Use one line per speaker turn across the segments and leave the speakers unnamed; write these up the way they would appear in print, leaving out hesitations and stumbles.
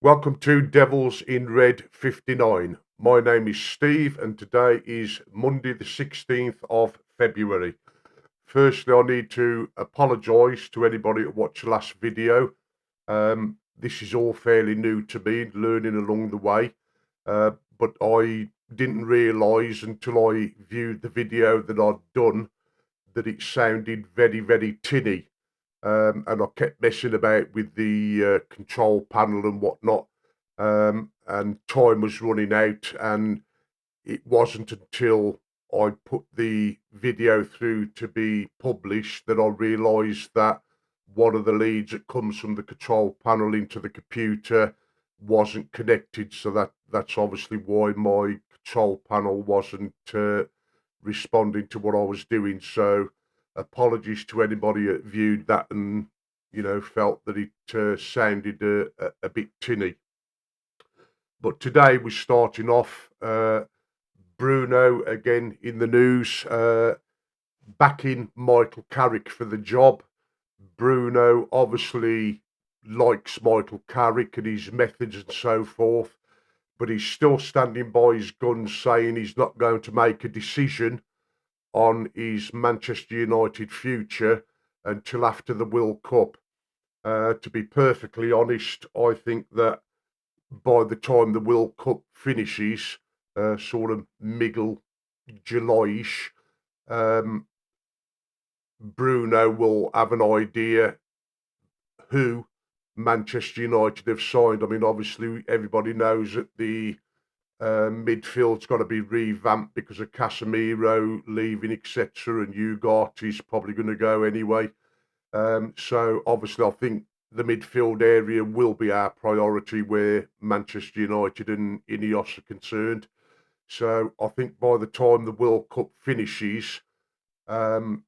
Welcome to Devils in Red 59. My name is Steve, and today is Monday, the 16th of February. Firstly, I need to apologise to anybody who watched the last video. This is all fairly new to me, learning along the way. But I didn't realise until I viewed the video that I'd done that it sounded very, very tinny. And I kept messing about with the control panel and whatnot. And time was running out, and it wasn't until I put the video through to be published that I realised that one of the leads that comes from the control panel into the computer wasn't connected. So that's obviously why my control panel wasn't responding to what I was doing. So apologies to anybody that viewed that and felt that it sounded a bit tinny. But today we're starting off Bruno again in the news, backing Michael Carrick for the job. Bruno obviously likes Michael Carrick and his methods and so forth, but he's still standing by his guns, saying he's not going to make a decision on his Manchester United future until after the World Cup. To be perfectly honest, I think that by the time the World Cup finishes, sort of middle July-ish, um, Bruno will have an idea who Manchester United have signed. I mean, obviously, everybody knows that the midfield's got to be revamped because of Casemiro leaving, etc. And Ugarte is probably going to go anyway. So obviously, I think the midfield area will be our priority where Manchester United and Ineos are concerned. So I think by the time the World Cup finishes, um,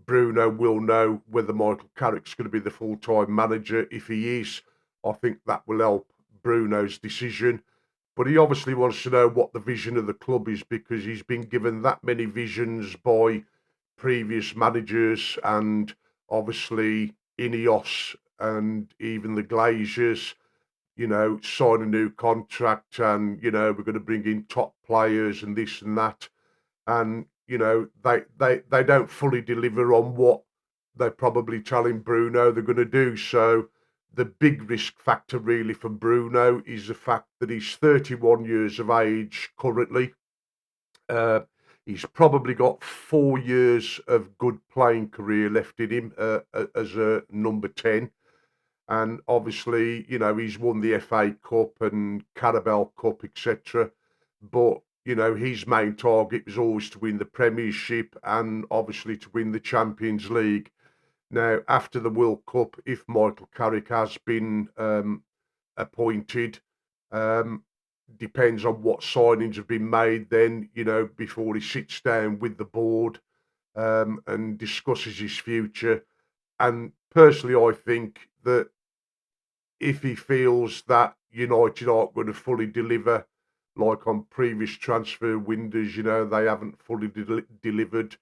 Bruno will know whether Michael Carrick's going to be the full-time manager. If he is, I think that will help Bruno's decision. But he obviously wants to know what the vision of the club is because he's been given that many visions by previous managers and obviously Ineos and even the Glazers, sign a new contract and, we're going to bring in top players and this and that. And, they don't fully deliver on what they're probably telling Bruno they're going to do. So the big risk factor really for Bruno is the fact that he's 31 years of age currently. Uh, he's probably got 4 years of good playing career left in him as a number 10. And obviously, he's won the FA Cup and Carabao Cup, etc. But, his main target was always to win the Premiership and obviously to win the Champions League. Now, after the World Cup, if Michael Carrick has been appointed, um, depends on what signings have been made then, before he sits down with the board and discusses his future. And personally, I think that if he feels that United aren't going to fully deliver, like on previous transfer windows, they haven't fully delivered,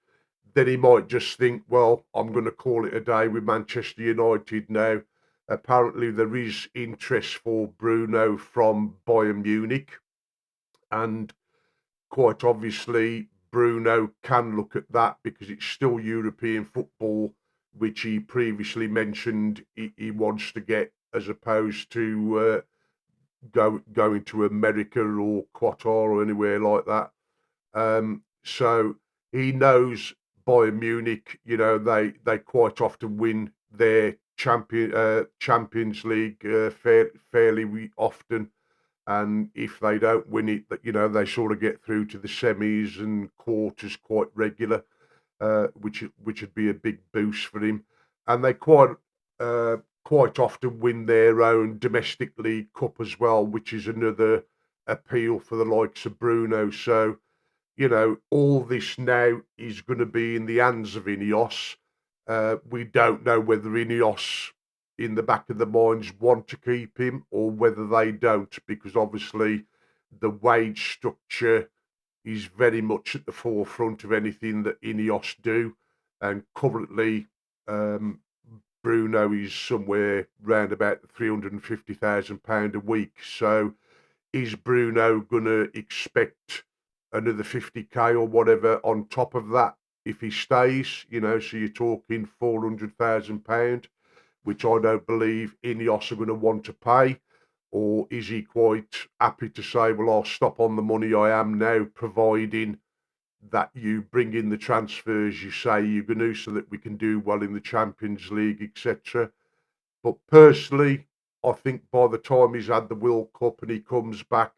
then he might just think, well, I'm going to call it a day with Manchester United now. Apparently, there is interest for Bruno from Bayern Munich, and quite obviously, Bruno can look at that because it's still European football, which he previously mentioned he wants to get, as opposed to going to America or Qatar or anywhere like that. So he knows Bayern Munich, they quite often win their Champions League fairly often. And if they don't win it, they sort of get through to the semis and quarters quite regular, which would be a big boost for him. And they quite often win their own domestic league cup as well, which is another appeal for the likes of Bruno. So, all this now is going to be in the hands of Ineos. We don't know whether Ineos, in the back of their minds, want to keep him or whether they don't, because obviously the wage structure is very much at the forefront of anything that Ineos do. And currently, um, Bruno is somewhere round about £350,000 a week. So is Bruno going to expect another 50k or whatever on top of that if he stays? So you're talking £400,000, which I don't believe Ineos are going to want to pay. Or is he quite happy to say, well, I'll stop on the money I am now, providing that you bring in the transfers you say you're going to, so that we can do well in the Champions League, etc. But personally, I think by the time he's had the World Cup and he comes back,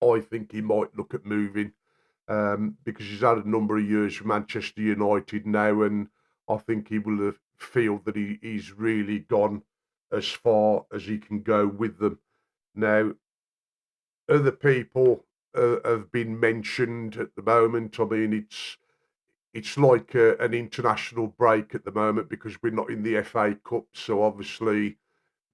I think he might look at moving, because he's had a number of years for Manchester United now, and I think he will feel that he's really gone as far as he can go with them. Now, other people have been mentioned at the moment. I mean, it's like an international break at the moment because we're not in the FA Cup. So obviously,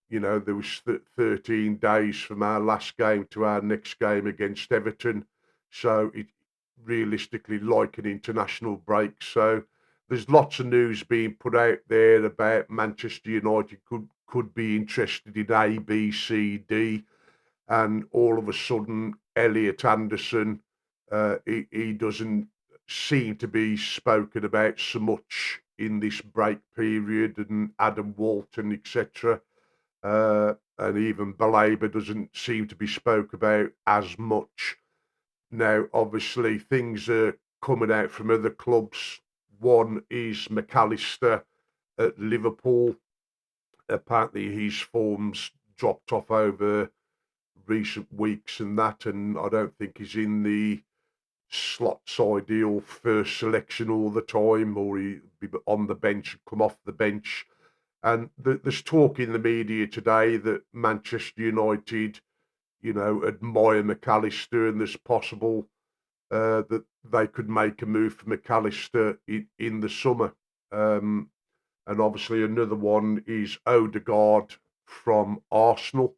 there was 13 days from our last game to our next game against Everton. So it realistically like an international break. So there's lots of news being put out there about Manchester United could be interested in A, B, C, D, and all of a sudden Elliot Anderson, he doesn't seem to be spoken about so much in this break period, and Adam Walton, etc. And even Balaba doesn't seem to be spoke about as much. Now, obviously, things are coming out from other clubs. One is McAllister at Liverpool. Apparently, his form's dropped off over recent weeks and that, and I don't think he's in the slot's ideal first selection all the time, or he'd be on the bench and come off the bench. And there's talk in the media today that Manchester United, admire McAllister, and there's possible that they could make a move for McAllister in the summer. And obviously another one is Odegaard from Arsenal.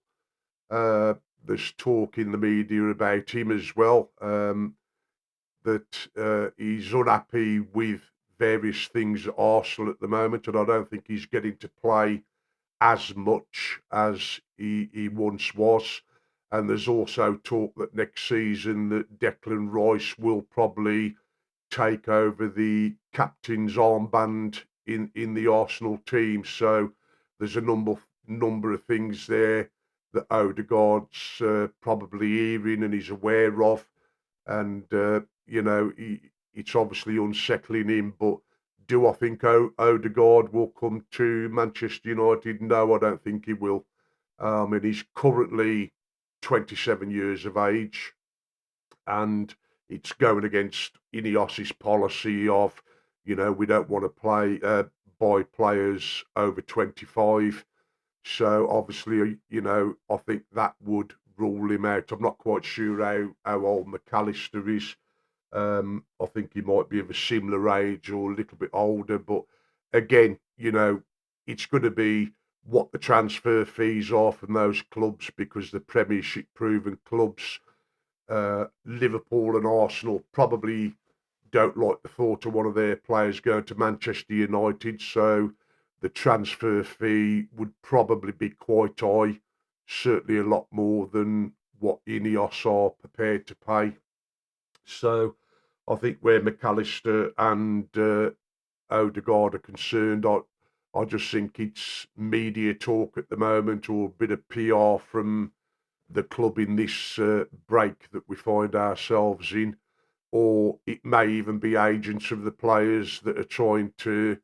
There's talk in the media about him as well, that he's unhappy with various things at Arsenal at the moment, and I don't think he's getting to play as much as he once was. And there's also talk that next season that Declan Rice will probably take over the captain's armband in the Arsenal team. So there's a number of things there that Odegaard's probably hearing and he's aware of, and it's obviously unsettling him. But do I think Odegaard will come to Manchester United? No, I don't think he will. I mean, he's currently 27 years of age, and it's going against Ineos's policy of, we don't want to buy players over 25. So obviously, I think that would rule him out. I'm not quite sure how old McAllister is. I think he might be of a similar age or a little bit older. But again, it's going to be what the transfer fees are from those clubs, because the Premiership proven clubs, Liverpool and Arsenal, probably don't like the thought of one of their players going to Manchester United. So the transfer fee would probably be quite high, certainly a lot more than what Ineos are prepared to pay. So I think where McAllister and Odegaard are concerned, I just think it's media talk at the moment, or a bit of PR from the club in this break that we find ourselves in, or it may even be agents of the players that are trying to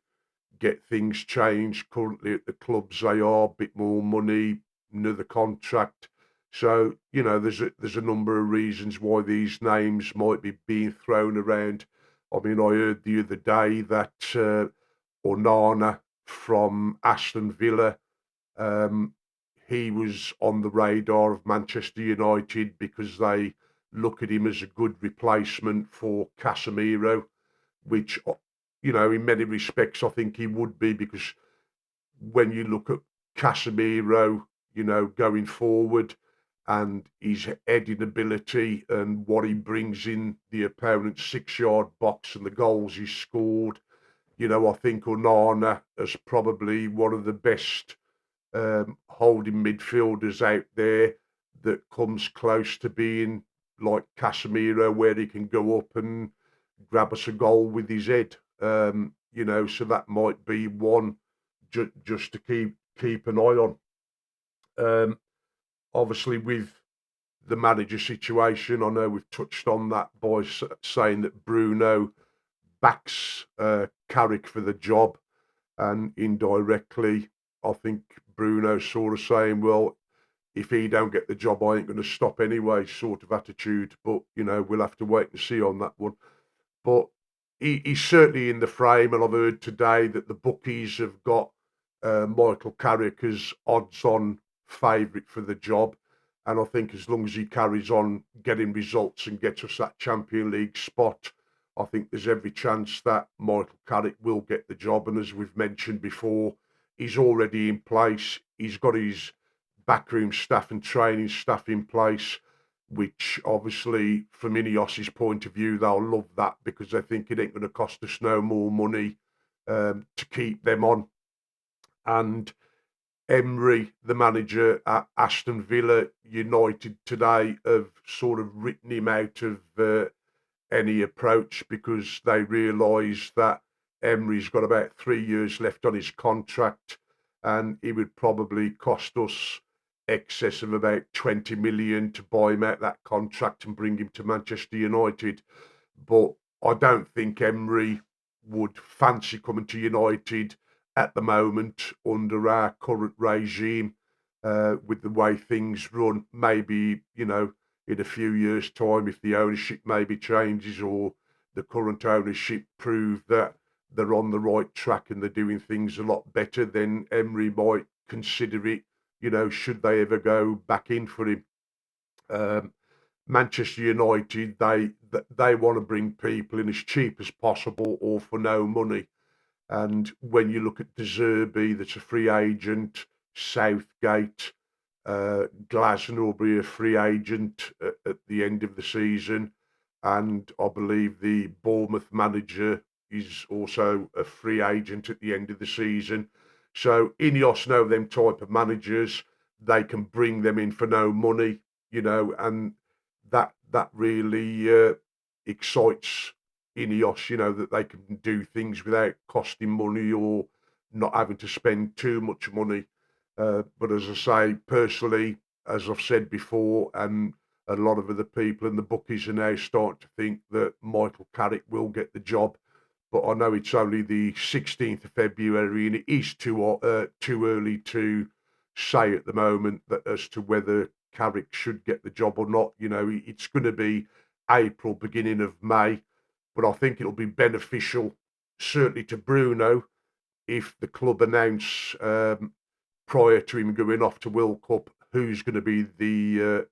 get things changed currently at the clubs they are, a bit more money, another contract. So, there's a number of reasons why these names might be being thrown around. I mean, I heard the other day that Onana from Aston Villa, um, he was on the radar of Manchester United because they look at him as a good replacement for Casemiro, which, in many respects, I think he would be, because when you look at Casemiro, going forward, and his heading ability and what he brings in the opponent's 6-yard box and the goals he scored, I think Onana is probably one of the best holding midfielders out there that comes close to being like Casemiro, where he can go up and grab us a goal with his head. So that might be one just to keep an eye on. Um, Obviously, with the manager situation, I know we've touched on that by saying that Bruno backs Carrick for the job, and indirectly, I think Bruno's sort of saying, well, if he don't get the job, I ain't going to stop anyway, sort of attitude. But, we'll have to wait and see on that one. But he's certainly in the frame, and I've heard today that the bookies have got Michael Carrick as odds-on favourite for the job. And I think as long as he carries on getting results and gets us that Champions League spot, I think there's every chance that Michael Carrick will get the job. And as we've mentioned before, he's already in place. He's got his backroom staff and training staff in place, which obviously, from Ineos's point of view, they'll love that because they think it ain't going to cost us no more money to keep them on. And Emery, the manager at Aston Villa United today, have sort of written him out of any approach because they realise that Emery's got about 3 years left on his contract, and he would probably cost us excess of about 20 million to buy him out that contract and bring him to Manchester United. But I don't think Emery would fancy coming to United at the moment under our current regime, with the way things run. Maybe, in a few years' time, if the ownership maybe changes or the current ownership prove that they're on the right track and they're doing things a lot better, then Emery might consider it, should they ever go back in for him. Manchester United, they want to bring people in as cheap as possible or for no money. And when you look at De Zerbi, that's a free agent, Southgate, Glasner will be a free agent at the end of the season, and I believe the Bournemouth manager is also a free agent at the end of the season. So Ineos know them type of managers. They can bring them in for no money, and that really excites Ineos, that they can do things without costing money or not having to spend too much money. But as I say, personally, as I've said before, and a lot of other people in the bookies are now starting to think that Michael Carrick will get the job. But I know it's only the 16th of February, and it is too early to say at the moment that as to whether Carrick should get the job or not. It's going to be April, beginning of May, but I think it'll be beneficial, certainly to Bruno, if the club announce prior to him going off to World Cup who's going to be the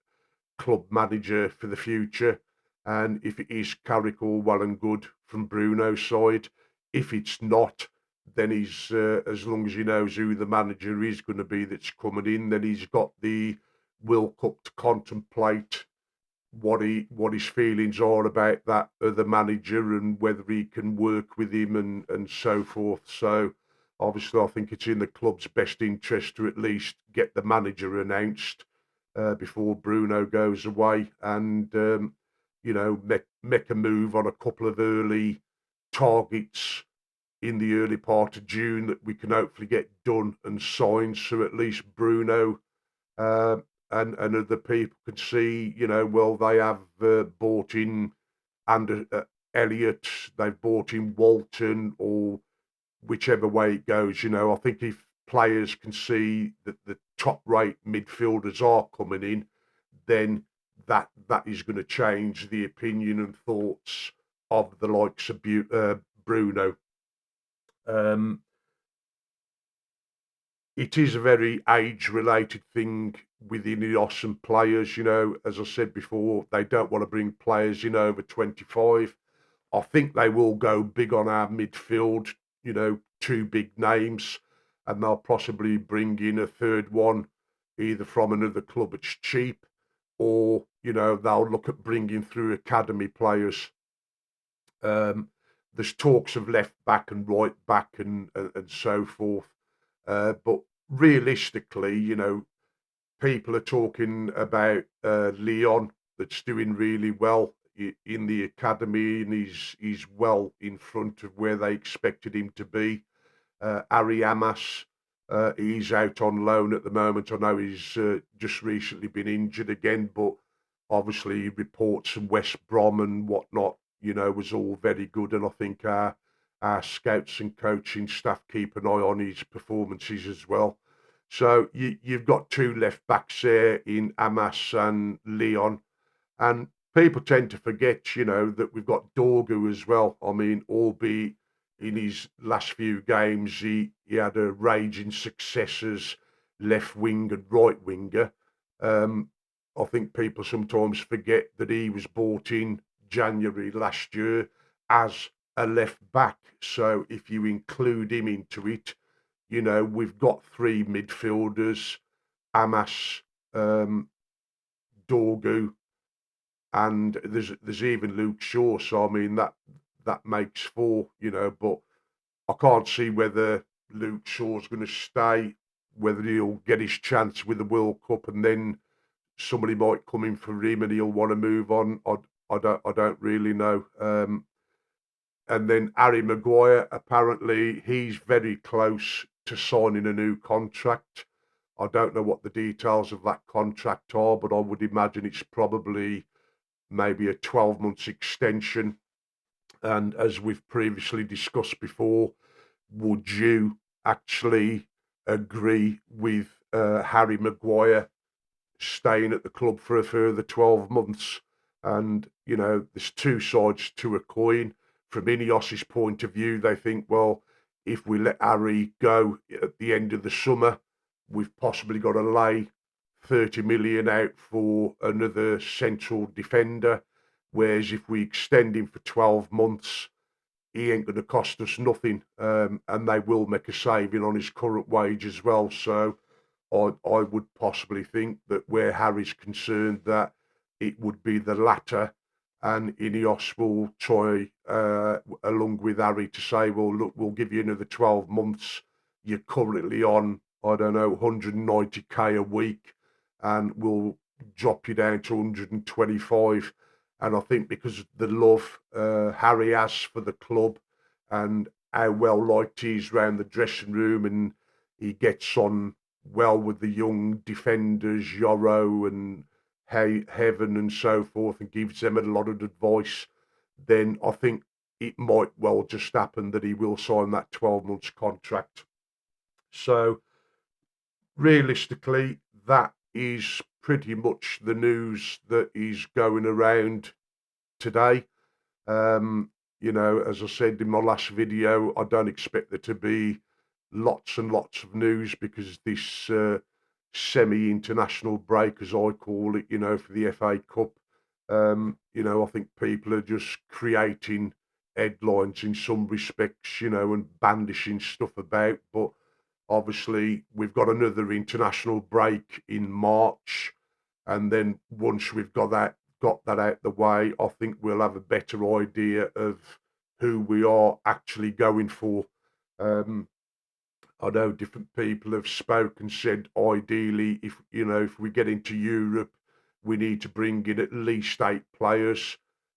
club manager for the future. And if it is Carrick, all well and good from Bruno's side. If it's not, then he's, as long as he knows who the manager is going to be that's coming in, then he's got the World Cup to contemplate what his feelings are about that other manager and whether he can work with him and so forth. So obviously, I think it's in the club's best interest to at least get the manager announced before Bruno goes away, and make a move on a couple of early targets in the early part of June that we can hopefully get done and signed, so at least Bruno uh, and other people can see, well, they have bought in and Elliott, they've bought in Walton, or whichever way it goes. I think if players can see that the top rate midfielders are coming in, then that is going to change the opinion and thoughts of the likes of Bruno. Um, it is a very age-related thing within the Austin players. As I said before, they don't want to bring players in over 25. I think they will go big on our midfield, two big names, and they'll possibly bring in a third one, either from another club that's cheap, or, they'll look at bringing through academy players. Um, there's talks of left back and right back and so forth. But realistically, people are talking about Leon that's doing really well in the academy, and he's well in front of where they expected him to be. Ari Amas, he's out on loan at the moment. I know he's just recently been injured again, but obviously reports from West Brom and whatnot, was all very good. And I think our scouts and coaching staff keep an eye on his performances as well. So you've got two left backs there in Amas and Leon, and people tend to forget, that we've got Dorgu as well. I mean, albeit in his last few games, he had a raging success as left wing and right winger. Um, I think people sometimes forget that he was bought in January last year as a left back. So if you include him into it, we've got three midfielders: Amas, um, Dorgu, and there's even Luke Shaw. So I mean that makes four, but I can't see whether Luke Shaw's going to stay, whether he'll get his chance with the World Cup, and then somebody might come in for him and he'll want to move on. I don't really know. And then Harry Maguire, apparently he's very close to signing a new contract. I don't know what the details of that contract are, but I would imagine it's probably maybe a 12 months extension. And as we've previously discussed before, would you actually agree with Harry Maguire staying at the club for a further 12 months? And, there's two sides to a coin. From Ineos's point of view, they think, well, if we let Harry go at the end of the summer, we've possibly got to lay 30 million out for another central defender. Whereas if we extend him for 12 months, he ain't going to cost us nothing, and they will make a saving on his current wage as well. So I would possibly think that where Harry's concerned, that it would be the latter, and Ineos will try along with Harry to say, well, look, we'll give you another 12 months. You're currently on, I don't know, 190k a week, and we'll drop you down to 125. And I think because of the love Harry has for the club and how well liked he is around the dressing room, and he gets on well with the young defenders, Yoro and Heaven and so forth, and gives them a lot of advice, then I think it might well just happen that he will sign that 12 months contract. So realistically, that is pretty much the news that is going around today. As I said in my last video, I don't expect there to be lots and lots of news because this semi-international break, as I call it, for the FA Cup, I think people are just creating headlines in some respects, and bandishing stuff about. But obviously, we've got another international break in March, and then once we've got that out the way, I think we'll have a better idea of who we are actually going for. I know different people have spoken, said ideally, if we get into Europe, we need to bring in at least 8 players.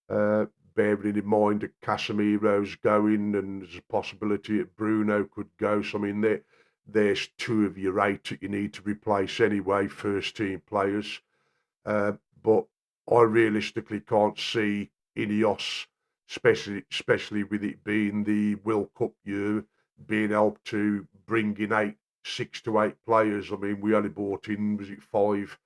Bearing in mind that Casemiro's going, and there's a possibility that Bruno could go. So I mean, there's two of your 8 that you need to replace anyway, first team players. But I realistically can't see Ineos, especially with it being the World Cup year, being able to bring in 6 to 8 players. I mean, we only bought in, was it 5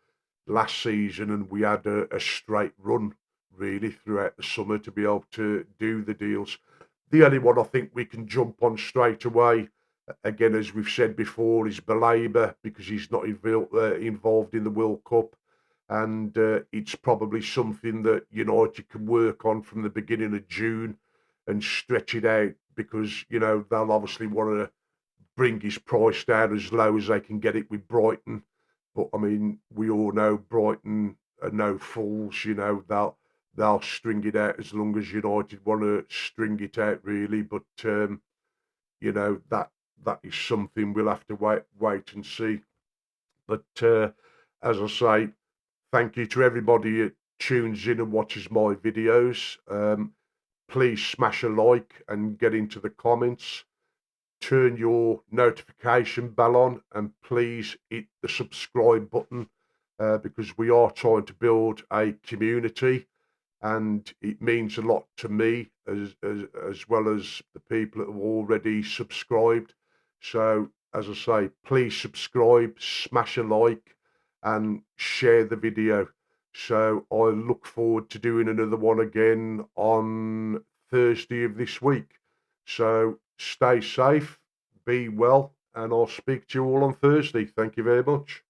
last season, and we had a straight run really throughout the summer to be able to do the deals. The only one I think we can jump on straight away, again, as we've said before, is Baleba, because he's not involved in the World Cup. And it's probably something that United can work on from the beginning of June and stretch it out, because they'll obviously want to bring his price down as low as they can get it with Brighton. But I mean, we all know Brighton are no fools. they'll string it out as long as United want to string it out, really. But that is something we'll have to wait and see. But as I say, thank you to everybody that tunes in and watches my videos. Please smash a like and get into the comments. Turn your notification bell on, and please hit the subscribe button, because we are trying to build a community, and it means a lot to me as well as the people that have already subscribed. So, as I say, please subscribe, smash a like, and share the video. So I look forward to doing another one again on Thursday of this week. So stay safe, be well, and I'll speak to you all on Thursday. Thank you very much.